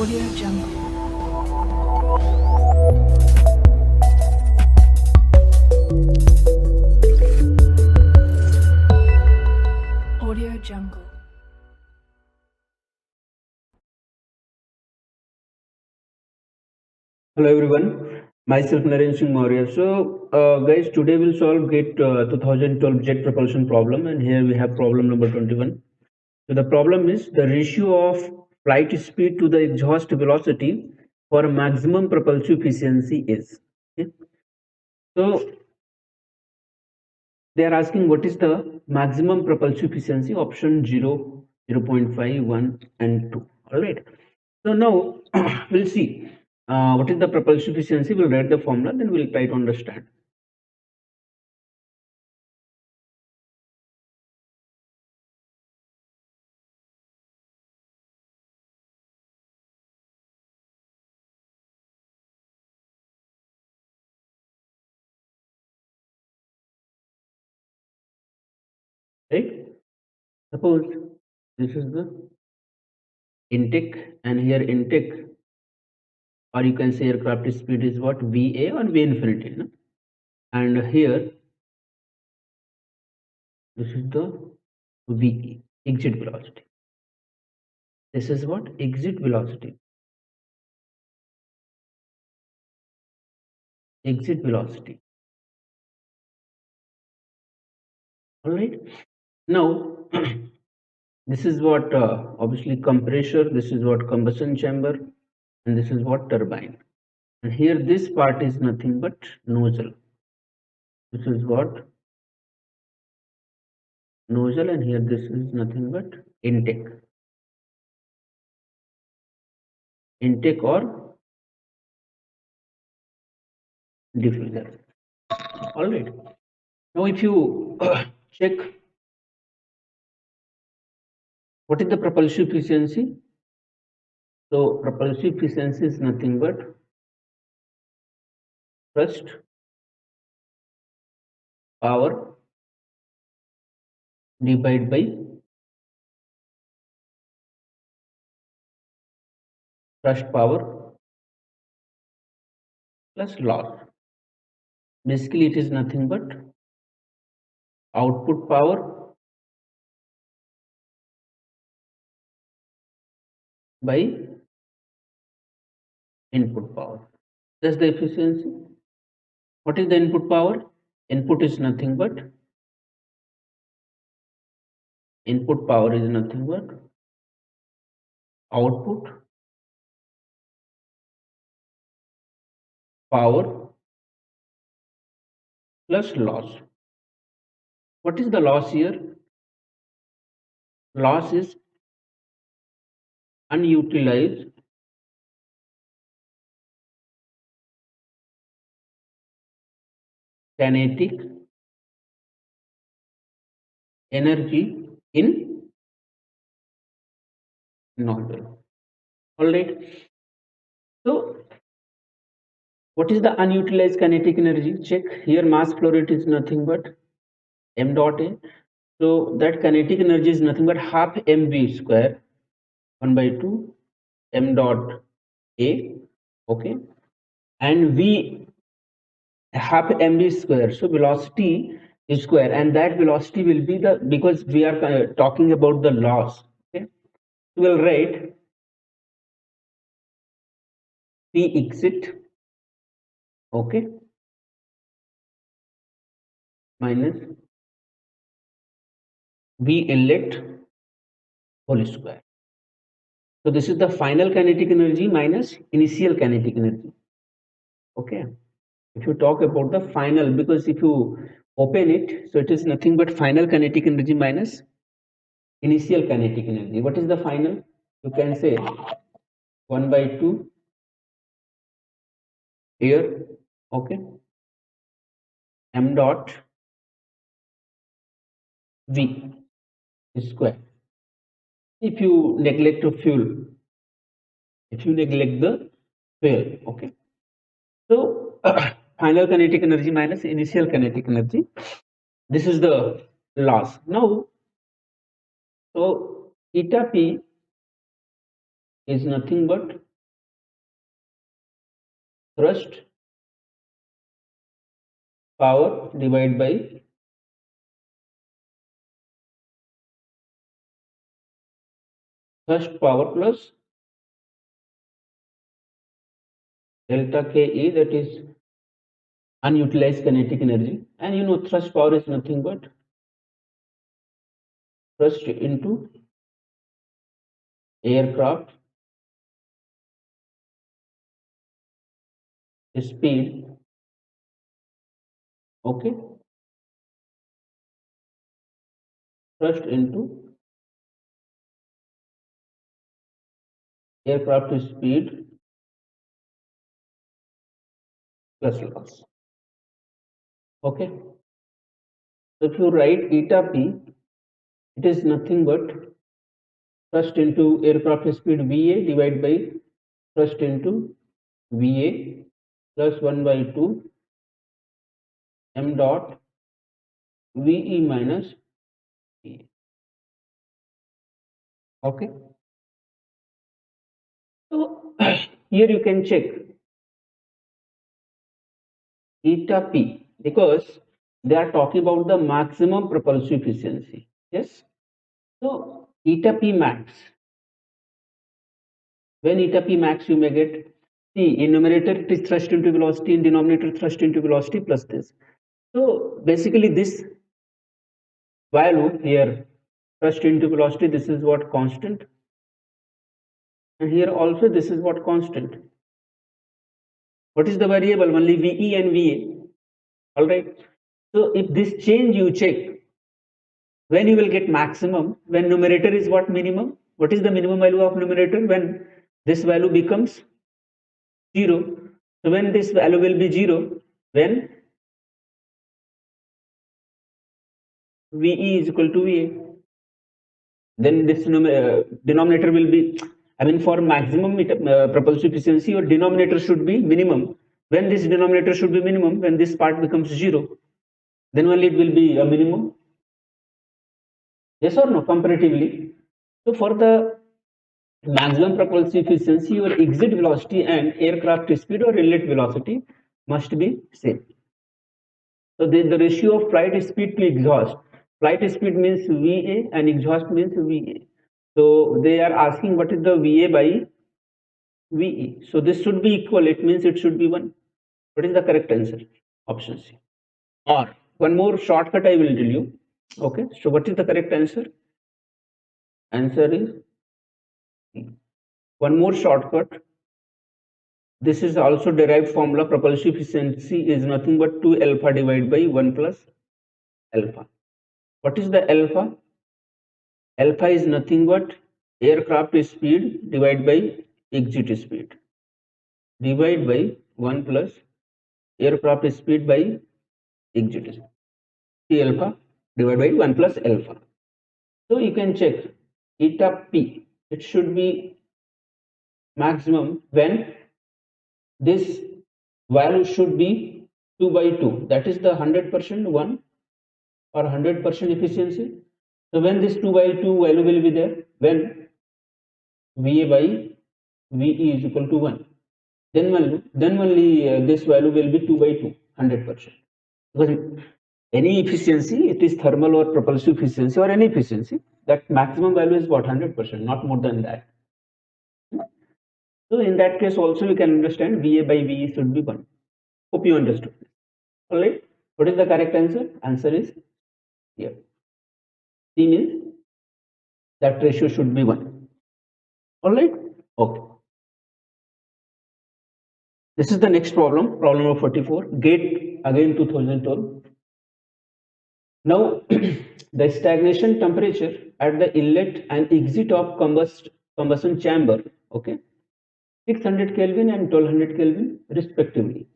Audio Jungle. Audio Jungle. Hello everyone, myself Narendra Singh Maurya. Guys, today we'll solve GATE 2012 jet propulsion problem, and here we have problem number 21. So the problem is the ratio of flight speed to the exhaust velocity for maximum propulsive efficiency is. Okay? So they are asking what is the maximum propulsive efficiency, option 0, 0.5, 1 and 2. All right. So now we'll see what is the propulsive efficiency. We'll write the formula, then we'll try to understand. Right? Suppose this is the intake, and here intake, or you can say aircraft speed is what, VA or V infinity, no? And here this is the VE, exit velocity. This is what, exit velocity. Exit velocity. All right. Now this is what obviously compressor. This is what combustion chamber, and this is what turbine. And here this part is nothing but nozzle. This is what nozzle, and here this is nothing but intake. Intake or diffuser. All right. Now if you check what is the propulsive efficiency. So propulsive efficiency is nothing but thrust power divided by thrust power plus loss. Basically it is nothing but output power by input power. That's the efficiency. What is the input power? Input is nothing but output power plus loss. What is the loss here? Loss is unutilized kinetic energy in nozzle. All right. So what is the unutilized kinetic energy? Check here. Mass flow rate is nothing but m dot a. So that kinetic energy is nothing but half mv square 1 by 2 m dot a. Okay, and v half mv square. So velocity is square, and that velocity will be the, because we are talking about the loss. Okay, we'll write p exit, okay, minus v inlet whole square. So this is the final kinetic energy minus initial kinetic energy. Okay, if you talk about the final, because if you open it, so it is nothing but final kinetic energy minus initial kinetic energy. What is the final? You can say 1 by 2 here, okay, m dot v square. If you neglect the fuel, okay. So final kinetic energy minus initial kinetic energy. This is the loss. Now, so eta p is nothing but thrust power divided by thrust power plus delta Ke, that is unutilized kinetic energy. And you know thrust power is nothing but thrust into aircraft speed, okay, thrust into aircraft speed plus loss. Okay, so if you write eta p, it is nothing but thrust into aircraft speed Va divided by thrust into Va plus 1 by 2 m dot Ve minus Va. Okay, so here you can check eta p because they are talking about the maximum propulsive efficiency. Yes, so eta p max, when eta p max you may get, see in numerator it is thrust into velocity, in denominator thrust into velocity plus this. So basically this value here thrust into velocity, this is what constant, and here also this is what constant. What is the variable? Only Ve and Va. All right. So if this change you check, when you will get maximum, when numerator is what minimum. What is the minimum value of numerator? When this value becomes 0. So when this value will be 0, when Ve is equal to Va, then this denominator will be, I mean for maximum propulsive efficiency your denominator should be minimum. When this denominator should be minimum, when this part becomes 0, then only it will be a minimum. Yes or no, comparatively. So for the maximum propulsive efficiency, your exit velocity and aircraft speed or inlet velocity must be same. So the ratio of flight speed to exhaust. Flight speed means Va and exhaust means Va. So they are asking what is the Va by Ve. So this should be equal. It means it should be 1. What is the correct answer? Option C. Or one more shortcut I will tell you. Okay. So what is the correct answer? Answer is C. One more shortcut. This is also derived formula. Propulsive efficiency is nothing but 2 alpha divided by 1 plus alpha. What is the alpha? Alpha is nothing but aircraft speed divided by exit speed. Divide by 1 plus aircraft speed by exit speed. T alpha divided by 1 plus alpha. So you can check eta p. It should be maximum when this value should be 2 by 2. That is the 100% one or 100% efficiency. So when this 2 by 2 value will be there, when Va by Ve is equal to 1, then only this value will be 2 by 2, 100%. Because any efficiency, it is thermal or propulsive efficiency or any efficiency, that maximum value is what, 100%, not more than that. So in that case also you can understand Va by Ve should be 1. Hope you understood. All right. What is the correct answer? Answer is here. C means that ratio should be 1. All right. Okay. This is the next problem. Problem number 44. Gate again 2012. Now the stagnation temperature at the inlet and exit of combustion chamber. Okay. 600 Kelvin and 1200 Kelvin respectively.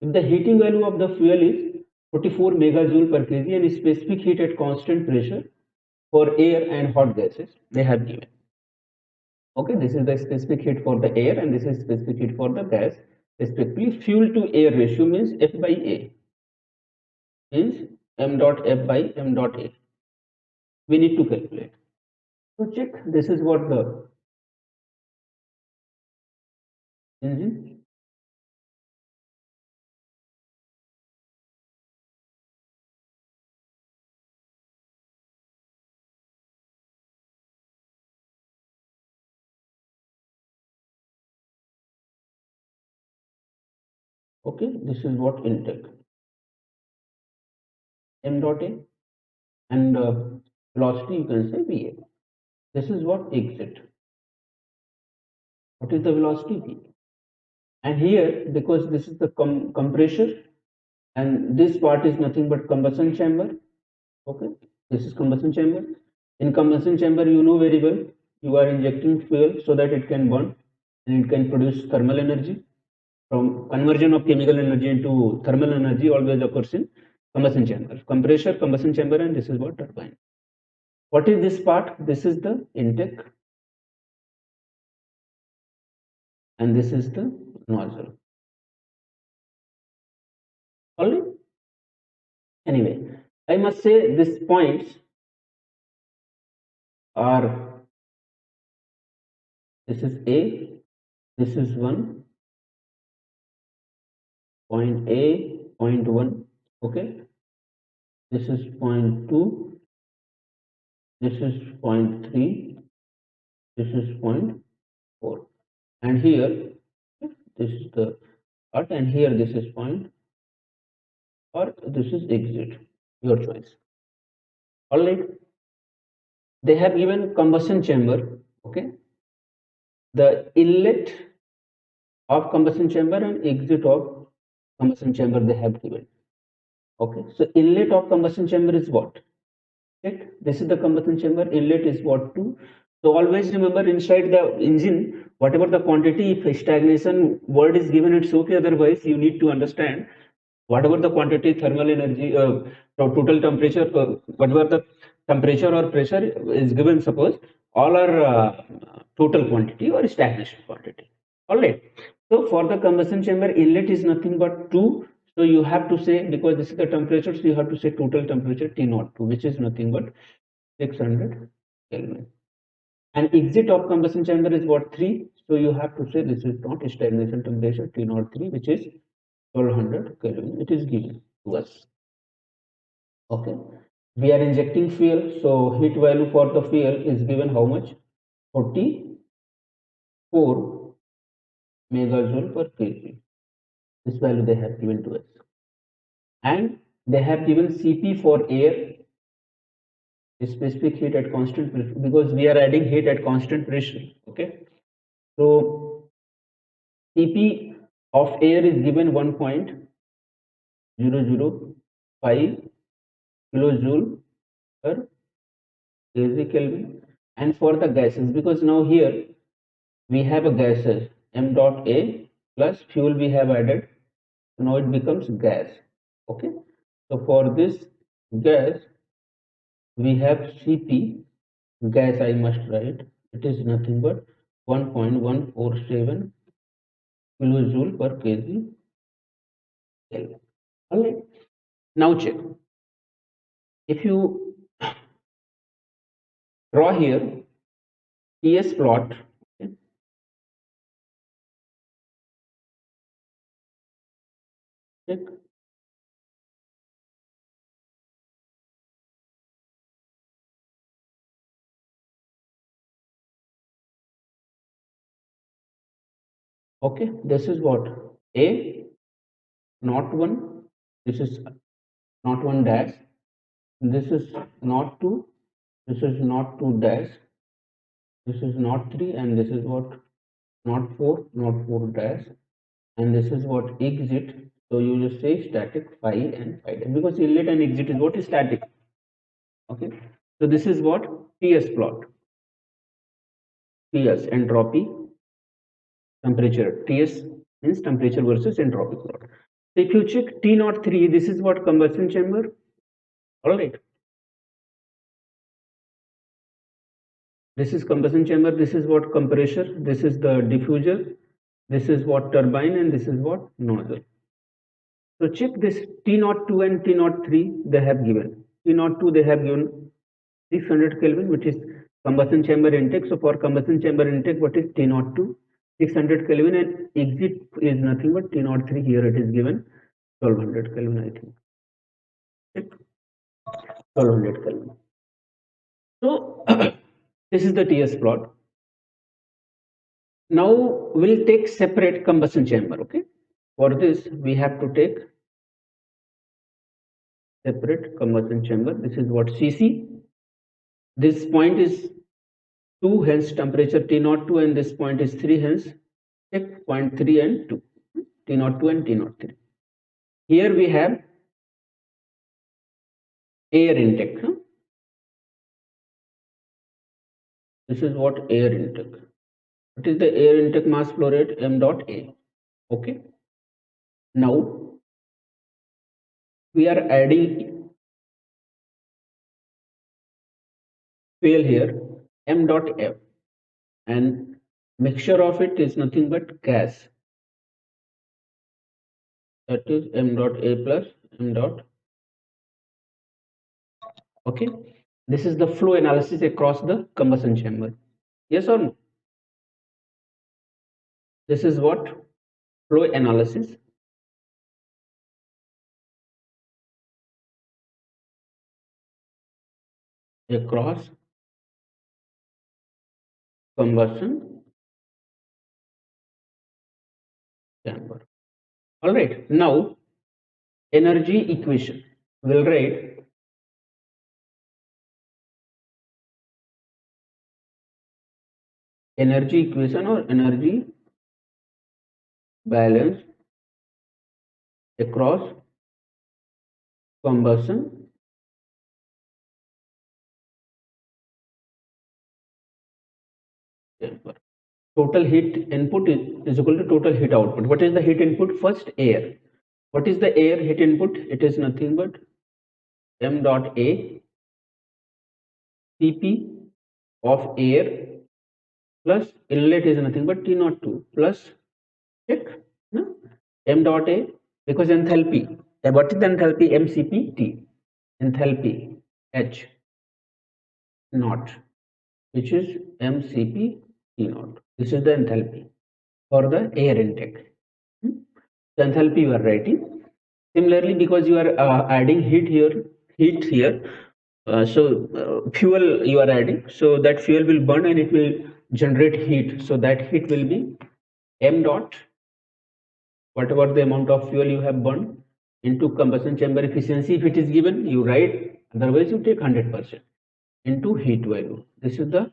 If the heating value of the fuel is 44 megajoule per kg and specific heat at constant pressure for air and hot gases, they have given. Okay, this is the specific heat for the air and this is specific heat for the gas. Respectively, fuel to air ratio means F by A means m dot F by m dot A. We need to calculate. So check, this is what the engine. Okay, this is what intake, m dot a, and velocity you can say va. This is what exit. What is the velocity v? And here, because this is the compressor, and this part is nothing but combustion chamber. Okay, this is combustion chamber. In combustion chamber, you know very well, you are injecting fuel so that it can burn and it can produce thermal energy. From conversion of chemical energy into thermal energy always occurs in combustion chamber. Compressor, combustion chamber, and this is what turbine. What is this part? This is the intake, and this is the nozzle. Only anyway, I must say these points are, this is A, this is 1, point A, point 1, okay, this is point 2, this is point 3, this is point 4, and here this is the part, and here this is point, or this is exit, your choice. All right, they have given combustion chamber, okay, the inlet of combustion chamber and exit of combustion chamber they have given. Okay, so inlet of combustion chamber is what? Right? This is the combustion chamber. Inlet is what? 2. So always remember, inside the engine, whatever the quantity, if stagnation word is given, it's okay. Otherwise, you need to understand whatever the quantity, thermal energy, total temperature, whatever the temperature or pressure is given, suppose all are total quantity or stagnation quantity. All right. So for the combustion chamber, inlet is nothing but 2. So you have to say, because this is the temperature, so you have to say total temperature T02, which is nothing but 600 Kelvin. And exit of combustion chamber is what? 3. So you have to say this is not stagnation temperature T03, which is 1200 Kelvin. It is given to us. Okay. We are injecting fuel, so heat value for the fuel is given how much? 44 megajoule per kg. This value they have given to us. And they have given Cp for air, specific heat at constant pressure, because we are adding heat at constant pressure. Okay. So Cp of air is given 1.005 kilojoule per kg Kelvin. And for the gases, because now here we have a gases m dot a plus fuel we have added, so now it becomes gas. Okay, so for this gas we have Cp gas, I must write, it is nothing but 1.147 kilojoule per kg Kelvin. All right, now check, if you draw here TS plot, okay, check. Okay, this is what A, not 1, this is not 1 dash, this is not 2, this is not 2 dash, this is not 3, and this is what? Not 4, not 4 dash, and this is what? Exit. So you just say static phi and phi dash, because inlet and exit is what? Is static. Okay, so this is what? TS plot. TS, entropy, temperature. TS means temperature versus entropy plot. So if you check T03, this is what? Combustion chamber. All right, this is combustion chamber, this is what? Compressor, this is the diffuser, this is what? Turbine, and this is what? Nozzle. So check this T02 and T03 they have given. T02 they have given 600 Kelvin, which is combustion chamber intake. So for combustion chamber intake, what is T02? 600 Kelvin, and exit is nothing but T03. Here it is given 1200 Kelvin, I think. Check. 1200 Kelvin. So this is the TS plot. Now we'll take separate combustion chamber. Okay. For this, we have to take separate combustion chamber. This is what CC. This point is 2, hence temperature T02, and this point is 3, hence check point 3 and 2, T02 and T03. Here we have air intake. This is what air intake. What is the air intake mass flow rate? M dot A. Okay. Now we are adding fuel here, M dot F, and mixture of it is nothing but gas. That is M dot A plus M dot. Okay. This is the flow analysis across the combustion chamber. Yes or no? This is what flow analysis across combustion chamber. All right. Now energy equation. We'll write energy equation or energy balance across combustion chamber. Total heat input is equal to total heat output. What is the heat input? First, air. What is the air heat input? It is nothing but M dot A Cp of air plus inlet is nothing but T02 plus check, no? M dot A, because enthalpy. What is the enthalpy? MCP T. Enthalpy H naught, which is MCP T naught. This is the enthalpy for the air intake. The enthalpy you are writing. Similarly, because you are adding heat here, fuel you are adding, so that fuel will burn and it will generate heat. So that heat will be M dot, whatever the amount of fuel you have burned, into combustion chamber efficiency. If it is given, you write. Otherwise, you take 100% into heat value. This is the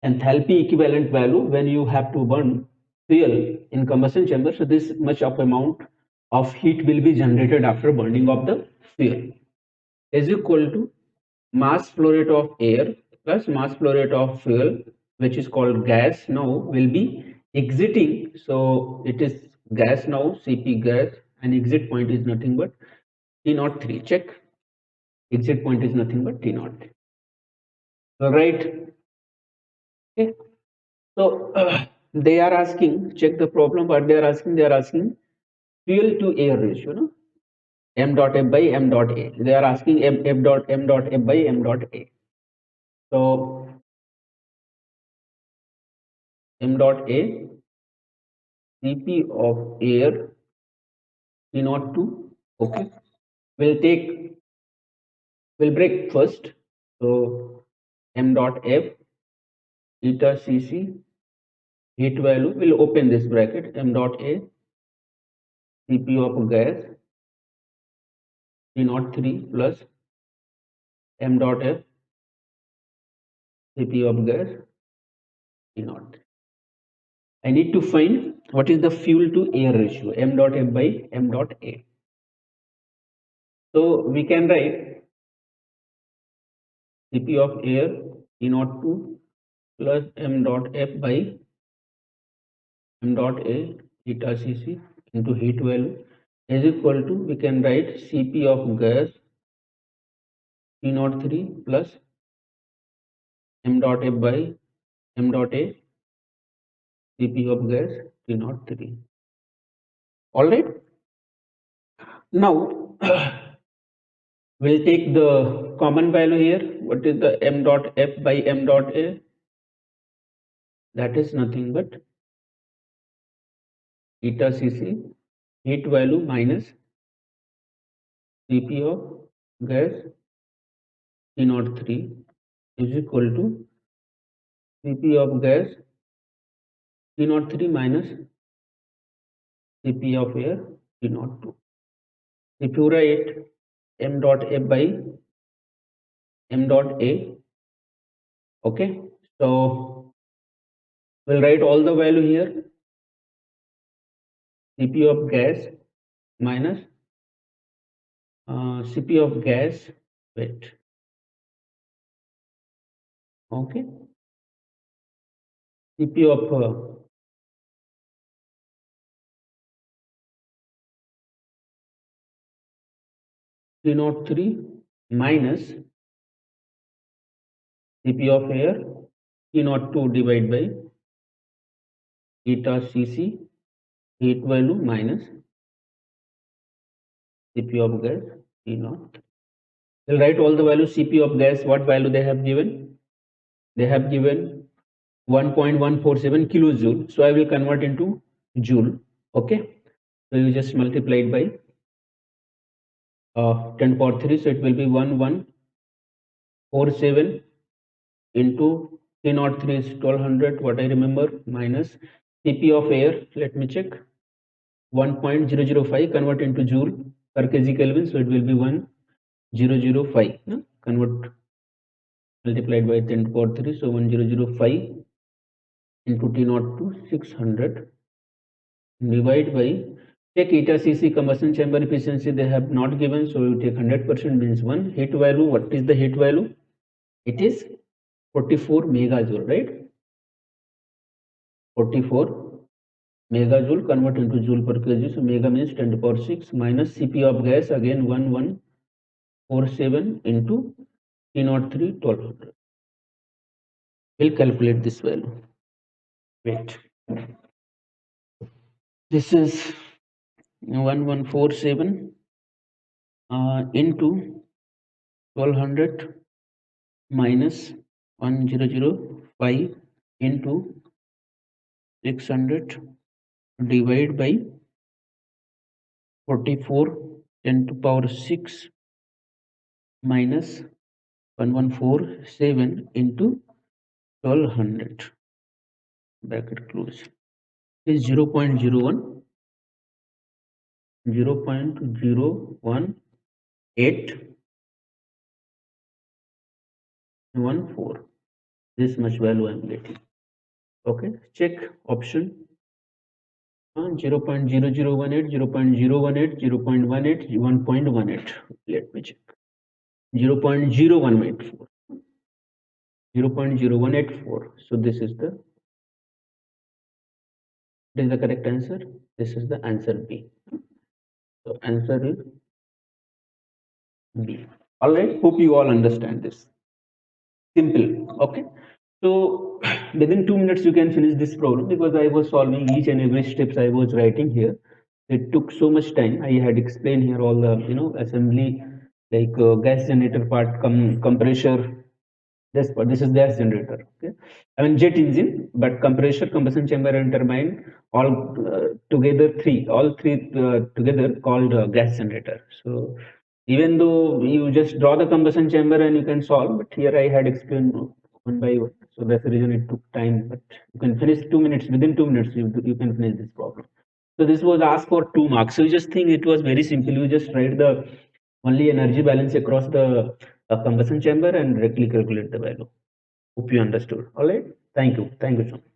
enthalpy equivalent value when you have to burn fuel in combustion chamber. So this much of amount of heat will be generated after burning of the fuel is equal to mass flow rate of air plus mass flow rate of fuel, which is called gas, now will be exiting. So it is gas now, Cp gas, and exit point is nothing but T03. Check. Exit point is nothing but T03. All right. Okay. So they are asking, check the problem. What they are asking? They are asking fuel to air ratio, no? M dot F by M dot A. They are asking F dot M dot F by M dot A. So M dot A Cp of air T naught 2. Okay. We'll break first. So M dot F eta Cc heat value. We'll open this bracket. M dot A Cp of gas T naught 3 plus M dot F Cp of gas T naught 3. I need to find what is the fuel to air ratio, M dot F by M dot A. So we can write Cp of air T naught 2 plus M dot F by M dot A eta Cc into heat value is equal to, we can write Cp of gas T03 plus M dot F by M dot A Cp of gas T03. All right. Now we'll take the common value here. What is the M dot F by M dot A? That is nothing but eta Cc heat value minus Cp of gas T03 is equal to Cp of gas T03 minus Cp of air T naught 2. If you write m dot F by m dot A, okay, so we'll write all the value here. Cp of gas minus Cp of gas wet, okay. Cp of T naught 3 minus Cp of air T naught 2 divided by eta Cc heat value minus Cp of gas T naught. We'll write all the values. Cp of gas, what value they have given? They have given 1.147 kilojoule. So I will convert into joule. Okay. So you just multiply it by 10 power 3. So it will be 1147 into T naught 3 is 1200. What I remember minus Cp of air. Let me check. 1.005 convert into joule per kg Kelvin. So it will be 1005. No? Convert multiplied by 10 to the power 3. So 1005 into T naught to 600 divide by, take eta Cc combustion chamber efficiency they have not given, so you take 100% means 1. Heat value, what is the heat value? It is 44 megajoule, right? 44 megajoule convert into joule per kg, so mega means 10 to the power 6 minus Cp of gas again 1147 into T naught 3 1200. We'll calculate this value. Wait. This is 1147 into 1200 minus 1005 into 600 divided by 44 10 to power 6 minus 1147 into 1200 bracket close is 0.01 0.01814. This much value I am getting. Okay, check option 0.0018, 0.018, 0.18, 1.18. Let me check. 0.0184. 0.0184. So this is the correct answer. This is the answer B. So answer is B. All right. Hope you all understand this. Simple. Okay. So within 2 minutes you can finish this problem because I was solving each and every steps I was writing here. It took so much time. I had explained here all the assembly, like gas generator part, compressor. This is gas generator. Okay, I mean jet engine, but compressor, combustion chamber, and turbine all together all three together called gas generator. So even though you just draw the combustion chamber and you can solve, but here I had explained one by one. So that's the reason it took time. But you can finish 2 minutes. Within 2 minutes, you can finish this problem. So this was asked for 2 marks. So you just think it was very simple. You just write the only energy balance across the combustion chamber and directly calculate the value. Hope you understood. All right. Thank you. Thank you so much.